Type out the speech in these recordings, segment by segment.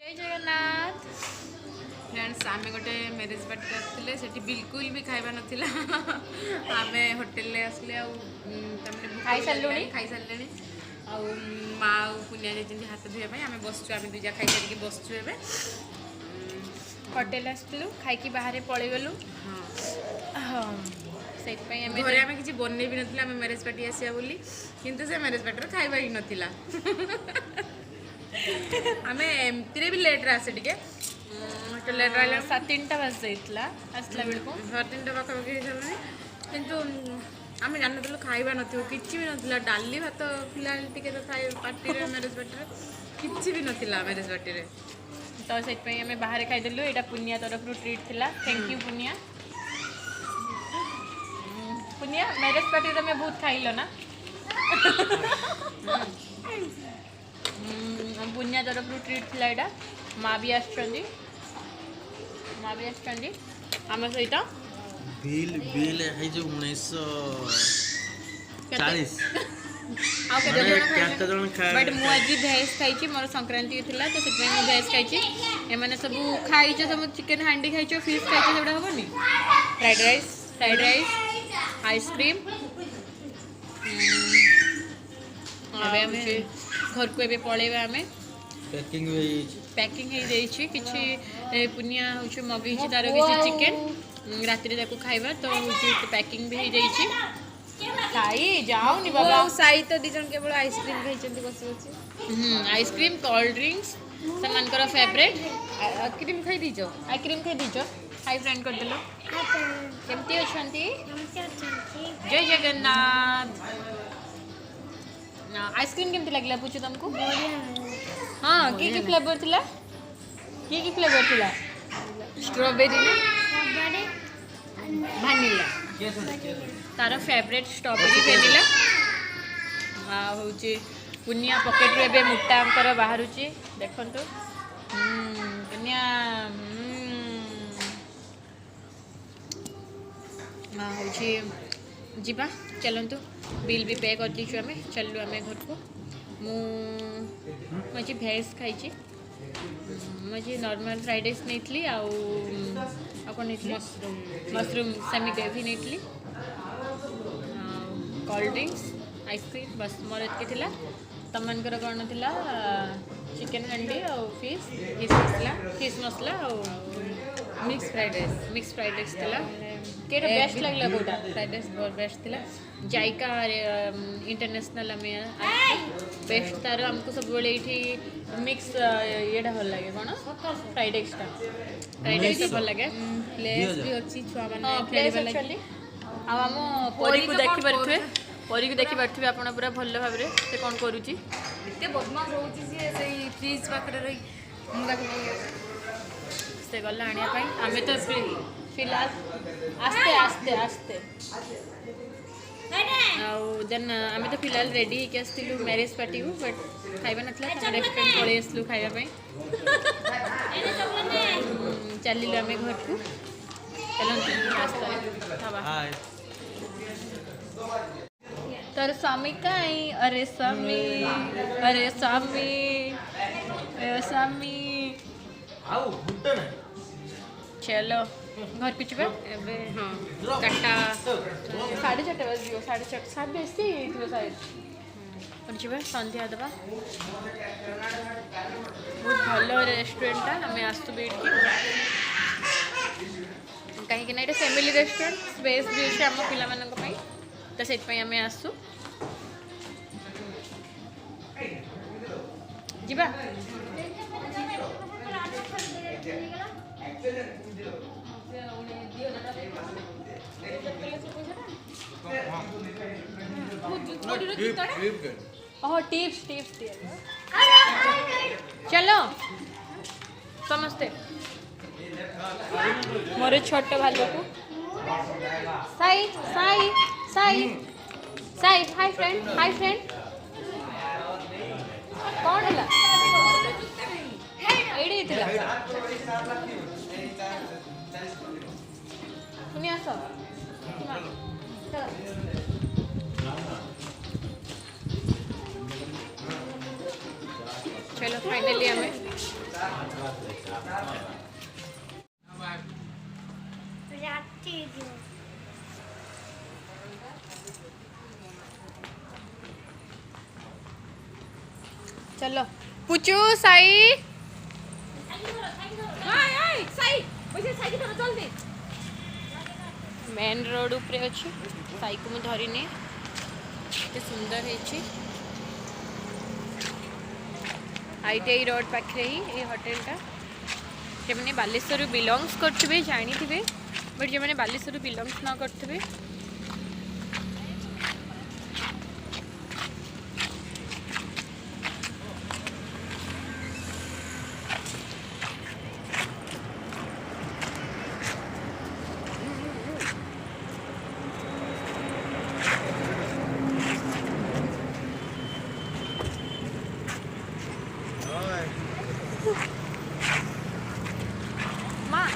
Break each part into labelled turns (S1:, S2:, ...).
S1: जय जगन्नाथ फ्रेंड्स आम गोटे मैरेज पार्टी आसते से बिल्कुल भी खाଇବା नथिला आम होटेल आसले खाई सारे माँ पुनिया जाइए हाथ धोवाई आम बसचु आम दुजा खाई सारिक बसचु ए होटेल आसलु खाई बाहर पलैगलु हाँ से घरे आम किसी बन भी ना आम मैरेज पार्टी आसा बोली किंतु से मैरेज पार्टी खाଇବା ही नथिला आम एमती भी लेट्रे आसे टे लेट रहा 3टा बस जाइला आसला बेलू 3टा पाखापाखि सारे कितु आम जान खाଇବା नथिबो किछि भी नथिला डाली भात फिलहाल टिके तो खाई पार्टी मैरेज पार्टी किछि भी नथिला मैरेज पार्टी रे तो से आम बाहर खाईदेलु एटा पुनिया तरफ ट्रीट थिला thank you Punia Punia marriage party रे मैं बहुत खाइल ना पुनिया तरफ ट्रीट थिला एटा माँ भी आम सहित
S2: बिल बिल है जो 1940
S1: बट मु आज भेज खाई मोर संक्रांति थिला तो से भेज खाई एमाने सब खाई सब चिकन हांडी खाई फिश खाई सेटा हेनी फ्राइड राइस आइसक्रीम घर को ए पलैबा आम पैकिंग किसी पुनिया हूँ मगई तार किसी चिकेन राति खाइबा तो पैकिंग भी हो जाइए खाई जाऊनी बाबा साई तो दी जन केवल आइसक्रीम खाई बस बस आइसक्रीम कोल्ड ड्रिंक्स से फेवरेट आइसक्रीम खाई दीच आइसक्रीम खाई दीच हाई फ्रेंड करदेल केमती अच्छा जय जगन्नाथ आइसक्रीम केमती लगला पूछू तुमको हाँ की फ्लेवर थिला की फ्लेवर थिला स्ट्रॉबेरी ना भानिला तार फेवरेट स्ट्रॉबेरी वेनिला हूँ पुनिया पकेट रे बे मुटा अंकर बाहर देखंतु पुनिया हूँ जीवा चलतु बिल भी पे कर दीचु आम चलु आम घर को मुझे भेज खाई मुझे नॉर्मल फ्राइड राइस नहीं कौन मशरूम सेमी ग्रेवी नहीं कोल्ड ड्रिंक्स आइसक्रीम बस मोर एति तुम मनकर कौन थिला चिकन हांडी और फिश मसला और मिक्स फ्राइड राइस थिला केटा बेस्ट लगला कोटा फ्राइड राइस बहुत बेस्ट थिला जायका इंटरनेशनल आम बेस्ट तार आमको सब ये मिक्स ये भल लगे कौन फ्राइड राइस भल लगे प्लेस भी अच्छी छुआ मैंने आम परी को देखी पारे परी को देखी पारे आप पूरा भल भाव से कौन करुच्ची बदमाश रोचे फ्रिज पाखे रही से गला आने आम तो फिलहाल आस्ते आस्ते आस्ते देन आम तो फिलहाल रेडी होकर आसलु मैरेज पार्टी को बट खाइबा नाला रेस्टोरेंट पलि आसलु खाइबा चलिलु आम घर को तोर स्वामी कहीं अरे स्वामी अरे स्वामी स्वामी चलो घर को चुप हाँ 4:30 बज 4:30 बेसी शायद सन्ध्या दबा बहुत भल रेस्टोरेंटा आम आसू भी कहीं ये फैमिली रेस्टोरेंट स्पेस भी अच्छे आम पाई तो से आम आसू जीवा टिप्स टिप्स चलो समस्ते मोर छोट भालू को साई साई साई साई हाय फ्रेंड कौन है एडी थिला सुनी आस चलो फाइनली हमें चलो पुचू साई मेन रोड उपरे अच्छी साई को मुझे धरनी के सुंदर है आईटीआई रोड पाखे ही ये होटेलटा जो मैंने बालेश्वर बिलंग्स करते जानी थे बट जो मैंने बालेश्वर बिलंग्स न करते माँ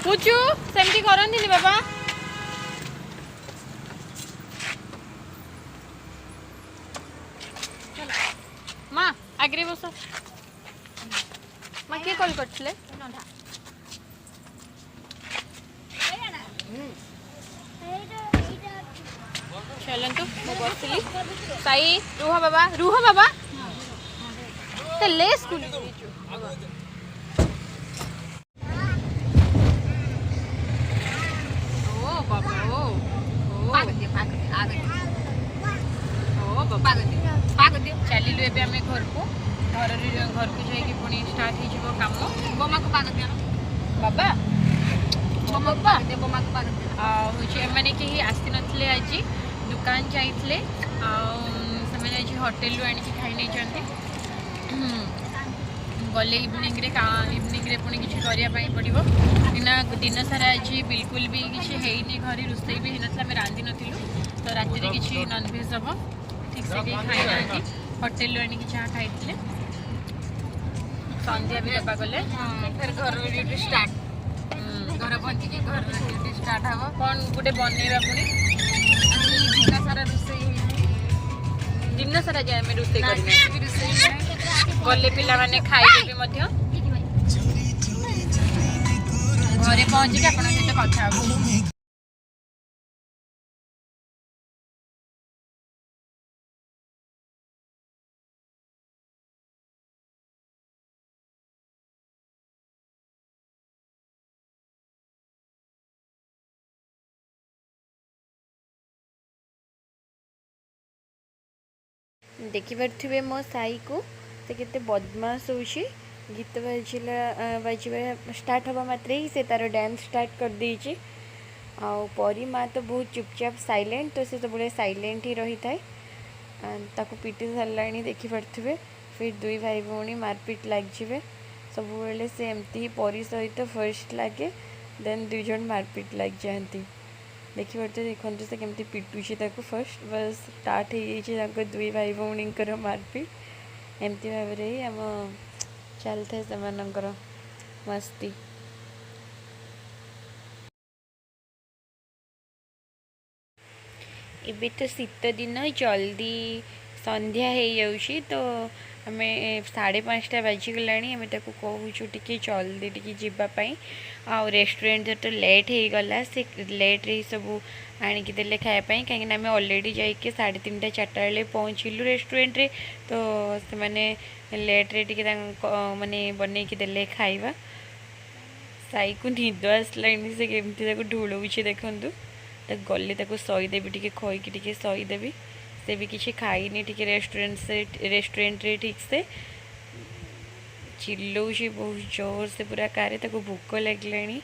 S1: पूछू सेमती करंती बाबा माँ आगे बस माँ किए कॉल करते चलतु मु बसली साई रुह बाबा ले स्कूल ओ बाबा ओ चलिलु ए घर को घर को जाइए पुणी स्टार्ट हो कम बोमा को पाग दिया बाबा बोमा हूँ मैंने कहीं आसी नथिले आज दुकान जाइए आज होटेल आनी खाई नहीं गले इवनिंग रे पुणी किसी करने पड़ो कहीं दिन सारा आज बिल्कुल भी किसी है घर रोसे भी होना आम रांधि नुँ तो राति किसी नॉनवेज हम ठीक से कहीं खाई ना होटेल आनी जहाँ खाई संध्या भी देवा गले फिर घर ड्यूटी स्टार्ट घर पहुँची घर ड्यूटी स्टार्ट हम कौन गोटे बनइबा पुणी दिन सारा रोसे दिन सारा जाए आम रोसे गले पिला माने खाइबे घरे पहुँचिक आप सहित कथा हम देखिपे मो साई को से केते बदमाश होची गीत बाजवा स्टार्ट हवा मात्रे ही से तार डांस स्टार्ट कर देची परी माँ तो बहुत चुपचाप साइलेंट तो से सब साइलेंट ही रही थाए ताको पीटी सारा देखिपे फिर दुई भाई भौणी मारपीट लगे सब बेले से एमती ही परी सहित फर्स्ट लगे देन दुई जन मारपीट लग जाती देखिपे देखते से केमती पिटुची फर्स्ट बस स्टार्ट हो दुई भाई भौणी मारपीट एमती भाव ही आम चल थे से मस्ती एबे तो शीत दिन जल्दी संध्या हो जाऊँगी तो आम 5:30 बाजिगला आम कहूँ टी जल्दी टी जावाई आ रेस्टोरेंट तो लेट हो गला से लेट रे सब आणिकी देले खायापाई कहीं आम अलरेडी जाइए 3:30 4टा बेले पहुँचलु रेस्टोरेंट रे तो से मैंने लेट रे टी माने बन देले खाइबा साई को निद आसला से केमती ढूलौचे देखूँ गले सईदेवी टी खईकी सईदेवी से भी किसी खाईनी टी रेस्टोरेंट रे ठीक से चिल्लाऊँ बहुत जोर से पूरा कारे भूक लगे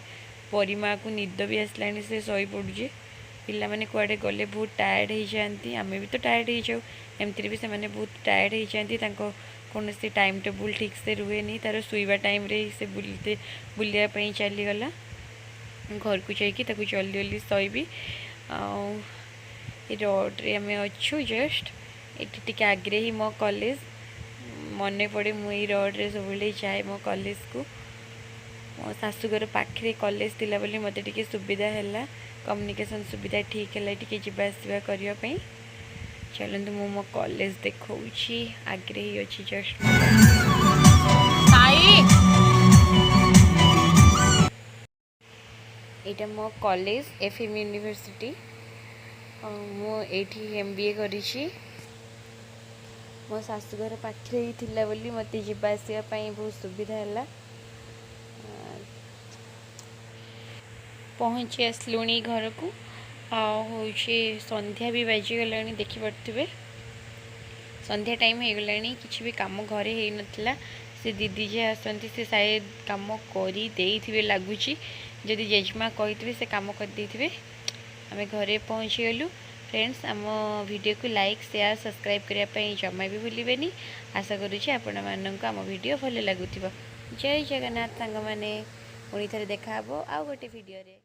S1: परी माँ को निद भी आसला से शई पड़ुचे पिला माने कुआडे गले बहुत टायर्ड हो जाती आम भी तो टायर्ड हो जाऊ एमती भी से बहुत टायर्ड हो जाती कौन से टाइम टेबुल ठीक से रुए नहीं तार शुवा टाइम रे से बुलायापी चलीगला घर को जाकि जल्दी जल्दी शोबी रोड रे आम अच्छु जस्ट ये आगे ही मो कॉलेज मन पड़े मुई रोड रे सब जाए मो कॉलेज को मो शाशुघर पाखे कॉलेज थिला बोली मते टिके सुविधा हैला
S3: कम्युनिकेशन सुविधा ठीक है टी जावा आसवा करने। चलते मु मो कॉलेज देखी आगे ही अच्छी जस्ट यहाँ मो कॉलेज एफएम यूनिवर्सिटी मुझे MBA करी मो शाशुघर पाखे ही थिला बोली मत जावासवाई बहुत सुविधा है। पहुँची आसलुणी घर को हूँ संध्या भी बाजीगला देखिपे संध्या टाइम हो गला कि भी कम घरे हो नाला से दीदी जे आसती से शायद कम कर लगुच जदि जेजमा कही से कम करदे आम घरे पहुँची गलु। फ्रेंड्स आम वीडियो को लाइक शेयर सब्सक्राइब करने जमा भी भूलें। आशा करुँच आपण मानक आम वीडियो भल लगुव। जय जगन्नाथ सांग मैंने पुणी थे देखा आउ गोटे वीडियो रे।